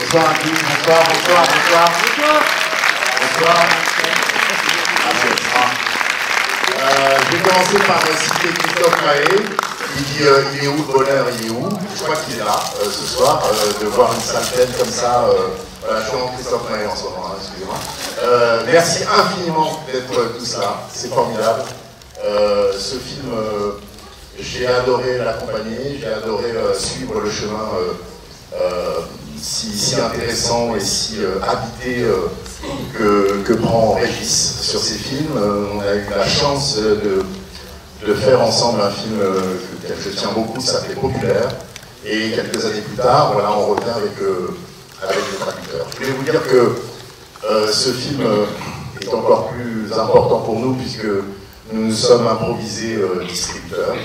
Bonsoir à tous, bonsoir. Je vais commencer par citer Christophe Maé. Il dit il est où le bonheur, il est où? Je crois qu'il est là ce soir, de voir une salle pleine comme ça. Voilà, je suis en Christophe Maé en ce moment, hein, excusez-moi. Merci infiniment d'être tous là, c'est formidable. Ce film, j'ai adoré l'accompagner, j'ai adoré suivre le chemin si intéressant et si habité que prend Régis sur ses films. On a eu la chance de faire ensemble un film que je tiens beaucoup, ça s'appelait Populaire. Et quelques années plus tard, voilà, on revient avec le traducteur. Je voulais vous dire que ce film est encore plus important pour nous puisque nous nous sommes improvisés distributeurs.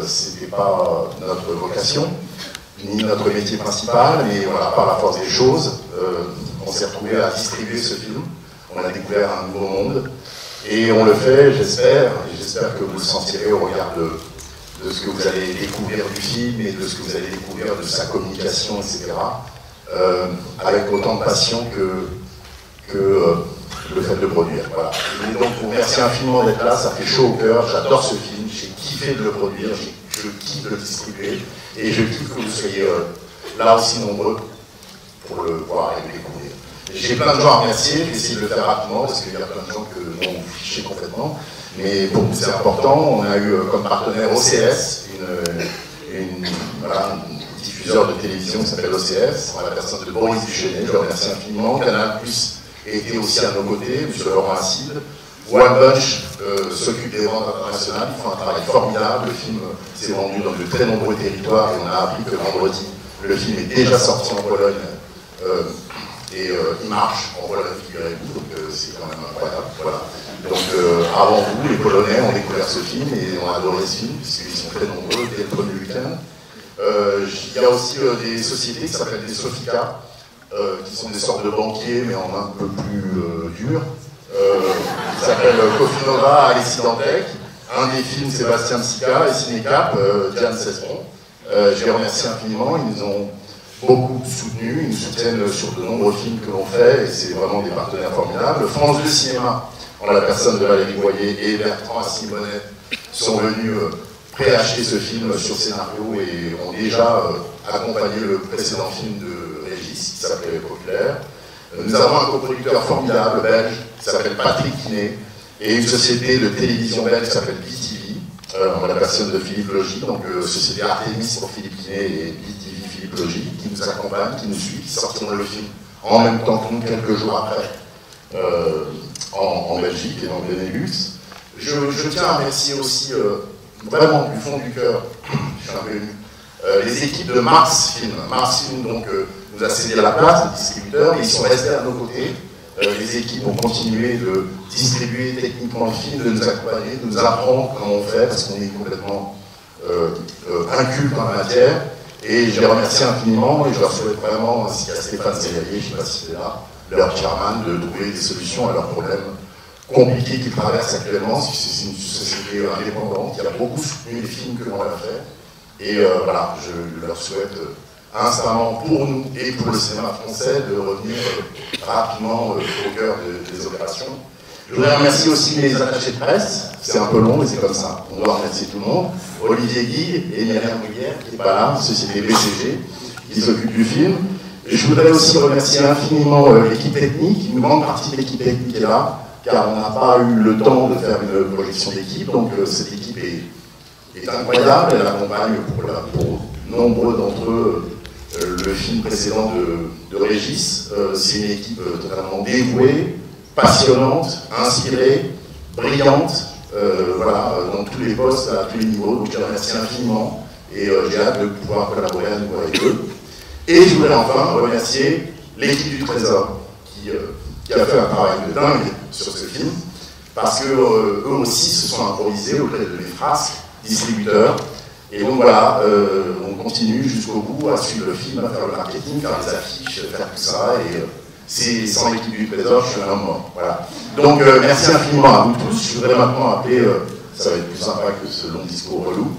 Ce n'était pas notre vocation, ni notre métier principal, mais voilà, par la force des choses, on s'est retrouvé à distribuer ce film. On a découvert un nouveau monde. Et on le fait, j'espère que vous le sentirez au regard de ce que vous allez découvrir du film et de ce que vous allez découvrir de sa communication, etc. Avec autant de passion que le fait de le produire. Voilà. Et donc, vous remercie infiniment d'être là, ça fait chaud au cœur, j'adore ce film, j'ai kiffé de le produire, je kiffe de le distribuer, et je kiffe que vous soyez là aussi nombreux pour le voir et le découvrir. J'ai plein de gens à remercier, je vais essayer de le faire rapidement parce qu'il y a plein de gens que m'ont fiché complètement, mais pour nous c'est important. On a eu comme partenaire OCS, un diffuseur de télévision qui s'appelle OCS, en la personne de Boris Duchesne, je le remercie infiniment. Canal+ était aussi à nos côtés, M. Laurent Acide. One Bunch s'occupe des ventes internationales, ils font un travail formidable. Le film s'est vendu dans de très nombreux territoires et on a appris que vendredi, le film est déjà sorti en Pologne. Et il marche en Pologne, figurez-vous, donc c'est quand même incroyable. Voilà. Donc avant vous, les Polonais ont découvert ce film et ont adoré ce film, puisqu'ils sont très nombreux dès le premier week-end. Il y a aussi des sociétés qui s'appellent des Sofica, qui sont des sortes de banquiers, mais en un peu plus durs, qui s'appellent Cofinova, Alessi Dantec. Un des films, Sébastien Sica et Cinécap, Diane Cesbron. Je les remercie infiniment, ils nous ont beaucoup soutenus, ils nous soutiennent sur de nombreux films que l'on fait, et c'est vraiment des partenaires formidables. France 2 Cinéma, en la personne de Valérie Boyer et Bertrand Simonet, sont venus préacheter ce film sur scénario et ont déjà accompagné le précédent film de Régis, qui s'appelait Populaire. Nous avons un coproducteur formidable, belge, qui s'appelle Patrick Quinet, et une société de télévision belge qui s'appelle BTV, en la personne de Philippe Logy, donc société Artemis pour Philippe Quinet et BTV Philippe Logy, qui nous accompagne, qui nous suit, qui sortiront le film en même temps que nous, quelques jours après, en Belgique et dans le Benelux. Je tiens à remercier aussi, vraiment du fond du cœur, je suis un peu ému, les équipes de Mars Film. Mars Film donc, nous a cédé la place, les distributeurs, et ils sont restés à nos côtés. Les équipes ont continué de distribuer techniquement le film, de nous accompagner, de nous apprendre comment on fait, parce qu'on est complètement inculte dans la matière. Et je les remercie infiniment et je leur souhaite vraiment, ainsi qu'à Stéphane Zélier, je ne sais pas si c'est là, leur chairman, de trouver des solutions à leurs problèmes compliqués qu'ils traversent actuellement, parce que c'est une société indépendante qui a beaucoup soutenu les films que l'on a fait. Et voilà, je leur souhaite instamment pour nous et pour le cinéma français de revenir rapidement au cœur des opérations. Je voudrais remercier aussi mes attachés de presse, c'est un peu long mais c'est comme ça, on doit remercier tout le monde. Olivier Guy et Myriam Moulière, qui n'est pas là, société BCG, qui s'occupe du film. Et je voudrais aussi remercier infiniment l'équipe technique, une grande partie de l'équipe technique est là, car on n'a pas eu le temps de faire une projection d'équipe, donc cette équipe est incroyable, elle accompagne pour nombreux d'entre eux le film précédent de Régis. C'est une équipe totalement dévouée, passionnante, inspirée, brillante, voilà, dans tous les postes, à tous les niveaux. Donc je les remercie infiniment et j'ai hâte de pouvoir collaborer à nouveau avec eux. Et je voudrais enfin remercier l'équipe du Trésor qui a fait un travail de dingue sur ce film, parce qu'eux aussi se sont improvisés auprès de mes frasques, distributeurs. Et donc voilà, on continue jusqu'au bout à suivre le film, à faire le marketing, faire les affiches, faire tout ça. Et c'est sans l'équipe du Trésor, je suis un homme mort. Voilà. Donc merci infiniment à vous tous. Je voudrais maintenant appeler, ça va être plus sympa que ce long discours relou,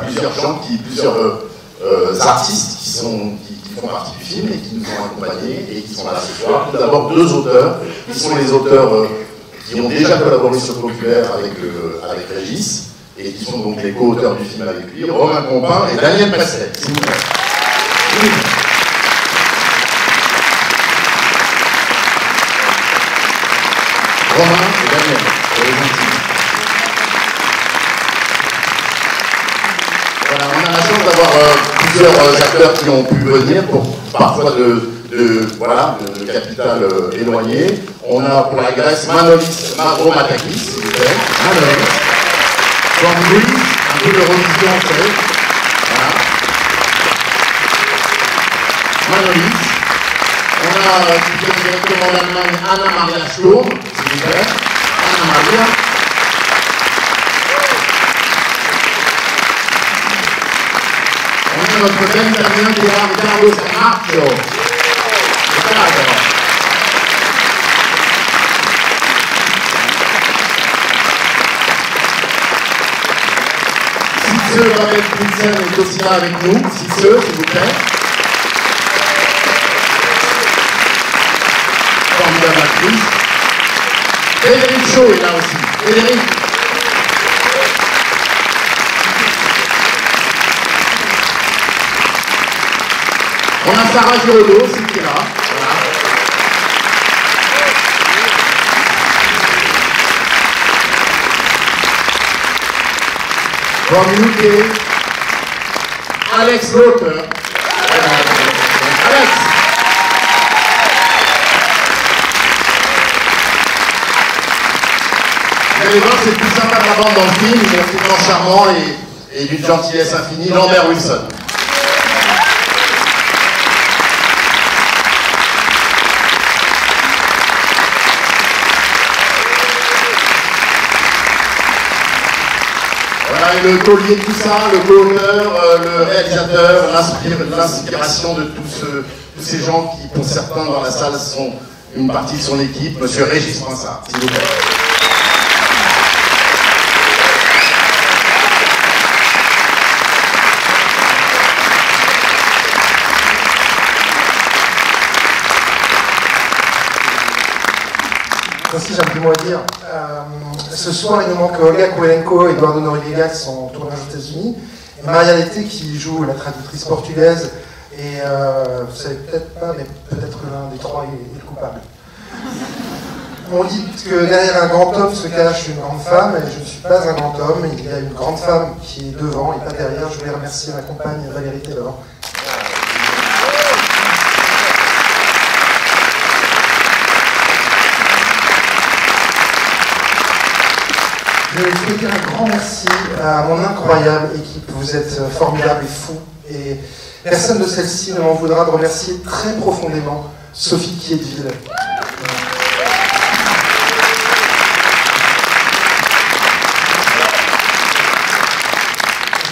plusieurs gens, plusieurs artistes qui qui font partie du film et qui nous ont accompagnés et qui sont là ce soir. Tout d'abord, deux auteurs, qui sont les auteurs qui ont déjà collaboré sur Populaire avec Régis, et qui sont donc les co-auteurs du film avec lui, Romain Compin et Daniel Presley, s'il vous plaît. Oui. Romain et Daniel, voilà, on a la chance d'avoir plusieurs acteurs qui ont pu venir, parfois de capitales éloignées. On a pour la Grèce Manolis Mavromatakis, s'il vous plaît. Manolis. From Greece, un peu de religion en fait. Voilà. Manolis. On a qui vient directement d'Allemagne Anna Maria Sturm, s'il vous plaît. Anna Maria. On a notre bel italien qui est Carlos Marcio. Sitze Babette Prinsen est aussi là avec nous. Sitze, s'il vous plaît. Formidable actrice. Frédéric Shaw est là aussi. Frédéric. On a Sarah Giraudot aussi qui est là. Voilà. From UK, Alex Lauter. Alex. Vous allez voir, c'est le plus sympa de la bande dans le film. Il est absolument charmant et d'une gentillesse infinie. Lambert Wilson. Et le collier de tout ça, le co-auteur, le réalisateur, l'inspiration de tous ces gens qui, pour certains dans la salle, sont une partie de son équipe, monsieur Régis Pinsard, s'il vous plaît. Aussi, j'ai un petit mot à dire. Ce soir, il nous manque Olga Kurylenko et Eduardo Noriega qui sont en tournage aux États-Unis, et Maria Lete qui joue la traductrice portugaise. Et vous savez peut-être pas, mais peut-être que l'un des trois est le coupable. On dit que derrière un grand homme se cache une grande femme, et je ne suis pas un grand homme. Il y a une grande femme qui est devant et pas derrière. Je voulais remercier ma compagne Valérie Taylor. Je voulais dire un grand merci à mon incroyable équipe. Vous êtes formidables et fous. Et personne de celle-ci ne m'en voudra de remercier très profondément Sophie Quiéteville.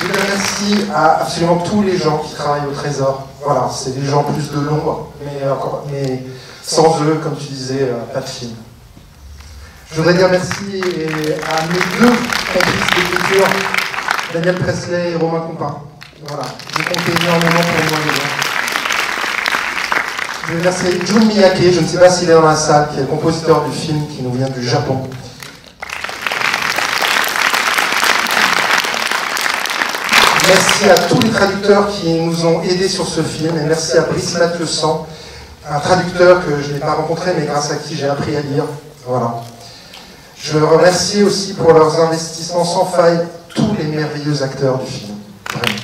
Je remercie à absolument tous les gens qui travaillent au Trésor. Voilà, c'est des gens plus de l'ombre, mais sans eux, comme tu disais, pas de film. Je voudrais dire merci à mes deux complices d'écriture, Daniel Presley et Romain Compin. Voilà, j'ai compté énormément pour moi les gens. Je veux remercier Jun Miyake, je ne sais pas s'il est dans la salle, qui est le compositeur du film qui nous vient du Japon. Merci à tous les traducteurs qui nous ont aidés sur ce film, et merci à Brice Mathieu-San, un traducteur que je n'ai pas rencontré, mais grâce à qui j'ai appris à lire. Voilà. Je remercie aussi pour leurs investissements sans faille tous les merveilleux acteurs du film. Vraiment.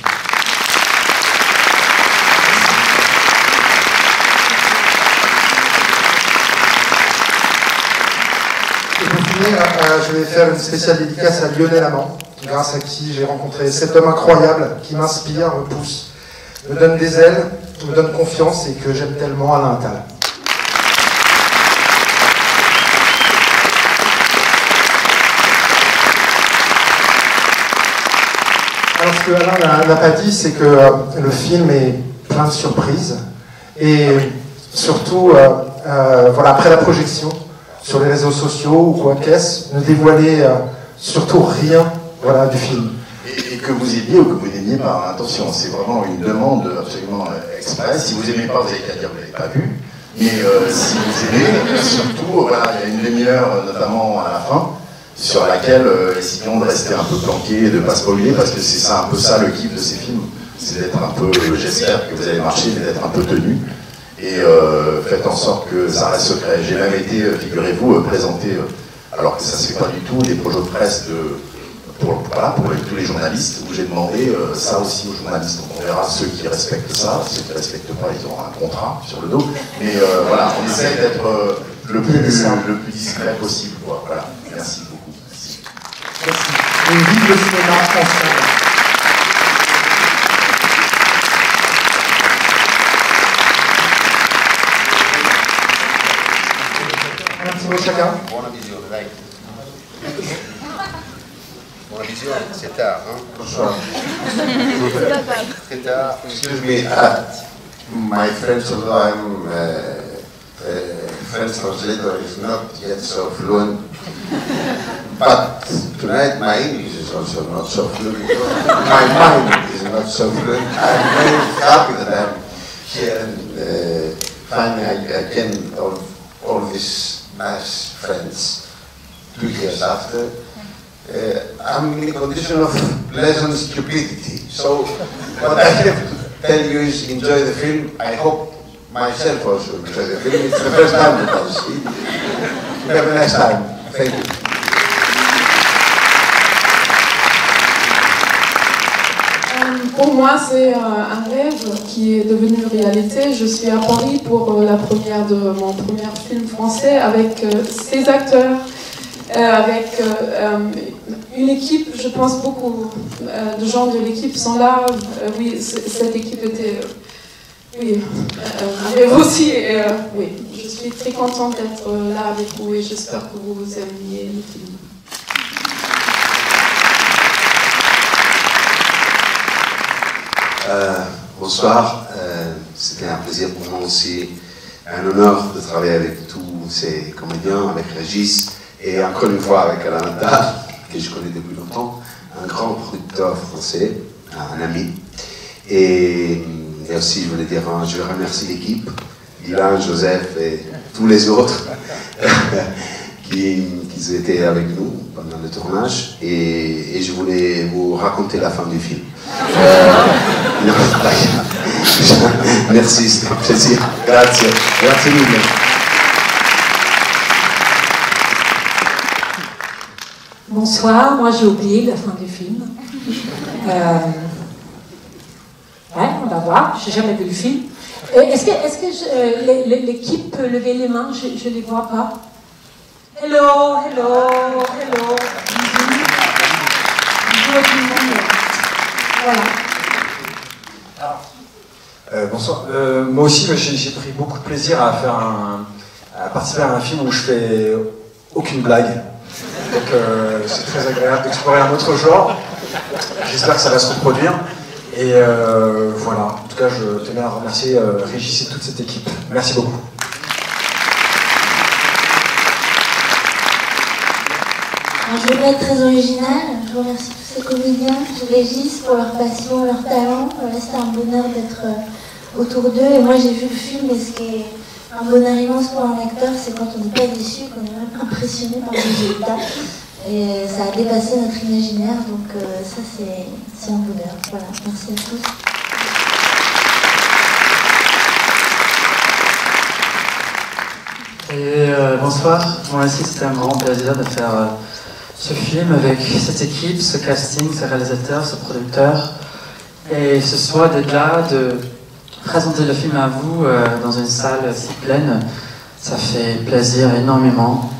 Et pour finir, je vais faire une spéciale dédicace à Lionel Amand, grâce à qui j'ai rencontré cet homme incroyable qui m'inspire, me pousse, me donne des ailes, me donne confiance et que j'aime tellement, Alain Attal. Alors ce que Alain n'a pas dit, c'est que le film est plein de surprises et surtout, voilà, après la projection sur les réseaux sociaux ou quoi qu'est-ce, ne dévoilez surtout rien, voilà, du film. Et et que vous aimiez ou que vous n'aimiez pas. Attention, c'est vraiment une demande absolument express. Si vous n'aimez pas, vous n'avez qu'à dire que vous n'avez pas vu. Mais si vous aimez, surtout, voilà, il y a une demi-heure, notamment à la fin, sur laquelle essayons de rester un peu planqués et de ne pas spoiler, parce que c'est ça, un peu ça le kiff de ces films. C'est d'être un peu, j'espère que vous allez marcher, mais d'être un peu tenu. Et faites en sorte que ça reste secret. J'ai même été, figurez-vous, présenté, alors que ça ne se fait pas du tout, des projets de presse pour tous les journalistes, où j'ai demandé ça aussi aux journalistes. Donc on verra ceux qui respectent ça, ceux qui ne respectent pas, ils auront un contrat sur le dos. Mais voilà, on essaie d'être le plus discret possible. Quoi. Voilà, merci beaucoup. Merci. Merci. Et vive le cinéma français. Un petit mot chacun. Buona visione, dai. Buona visione, c'est tard, hein? Bonsoir. C'est tard. Excuse me, my French, although I'm French translator, is not yet so fluent. But tonight my English is also not so fluent. My mind is not so fluent. I'm very happy that I'm here and finally I can all these nice friends 2 years after. I'm in a condition of pleasant stupidity. So what I have to tell you is enjoy the film. I hope myself also enjoy the film. It's the first time that I see it. Have a nice time. Thank you. Pour moi, c'est un rêve qui est devenu réalité. Je suis à Paris pour la première de mon premier film français avec ces acteurs, avec une équipe. Je pense beaucoup de gens de l'équipe sont là. Oui, cette équipe était... oui, avec vous aussi. Oui, je suis très contente d'être là avec vous et j'espère que vous aimiez le film. Bonsoir, c'était un plaisir pour moi aussi, un honneur de travailler avec tous ces comédiens, avec Régis et encore une fois avec Alain Attal, que je connais depuis longtemps, un grand producteur français, un ami. Et aussi, je voulais dire, je remercie l'équipe, Dylan, Joseph et tous les autres qui étaient avec nous pendant le tournage. Et je voulais vous raconter la fin du film. Merci, c'était un plaisir. Grazie. Grazie mille. Bonsoir, moi j'ai oublié la fin du film. Ouais, on va voir, j'ai jamais vu le film. Est-ce que l'équipe peut lever les mains? Je ne les vois pas. Hello, hello, hello. Bisous. Bisous à tout le monde. Voilà. Bonsoir. Moi aussi, j'ai pris beaucoup de plaisir à participer à un film où je fais aucune blague. Donc c'est très agréable d'explorer un autre genre. J'espère que ça va se reproduire. Et voilà. En tout cas, je tenais à remercier Régis et toute cette équipe. Merci beaucoup. Alors, je vais pas être très originale, je remercie tous ces comédiens, Régis pour leur passion, leur talent. C'était un bonheur d'être autour d'eux. Et moi j'ai vu le film et ce qui est un bonheur immense pour un acteur, c'est quand on n'est pas déçu, qu'on est même impressionné par le résultat. Et ça a dépassé notre imaginaire, donc ça c'est un bonheur. Voilà, merci à tous. Et bonsoir, moi aussi c'était un grand plaisir de faire ce film avec cette équipe, ce casting, ce réalisateur, ce producteur. Et ce soir d'être là, de présenter le film à vous dans une salle si pleine, ça fait plaisir énormément.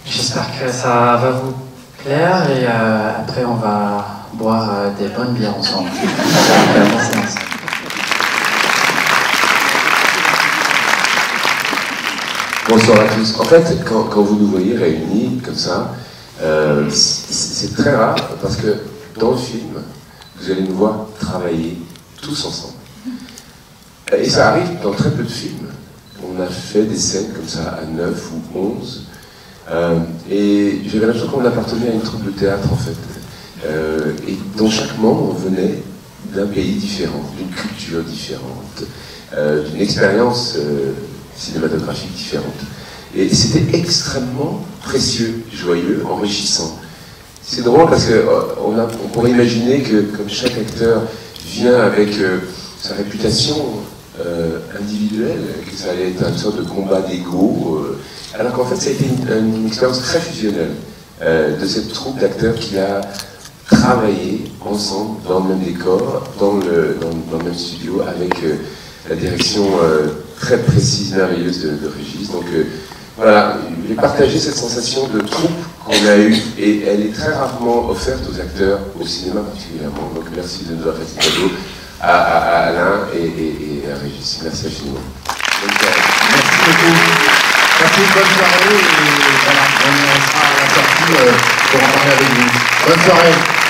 J'espère que ça va vous plaire et après on va boire des bonnes bières ensemble. Merci. Bonsoir à tous. En fait, quand vous nous voyez réunis comme ça, c'est très rare parce que dans le film, vous allez nous voir travailler tous ensemble. Et ça arrive dans très peu de films. On a fait des scènes comme ça à 9 ou 11. Et j'avais l'impression qu'on appartenait à une troupe de théâtre en fait. et dont chaque membre venait d'un pays différent, d'une culture différente, d'une expérience cinématographique différente. Et c'était extrêmement précieux, joyeux, enrichissant. C'est drôle parce qu'on pourrait imaginer que comme chaque acteur vient avec sa réputation individuelle, que ça allait être une sorte de combat d'ego, alors qu'en fait ça a été une expérience très fusionnelle de cette troupe d'acteurs qui a travaillé ensemble dans le même décor, dans le même studio, avec la direction très précise, merveilleuse de Régis. Donc voilà, j'ai partagé cette sensation de troupe qu'on a eue, et elle est très rarement offerte aux acteurs, au cinéma particulièrement. Donc merci de nous avoir fait ce cadeau à Alain et à Régis. Merci infiniment. Merci beaucoup. Passez une bonne soirée et voilà, on sera à la sortie pour en parler avec vous. Bonne soirée.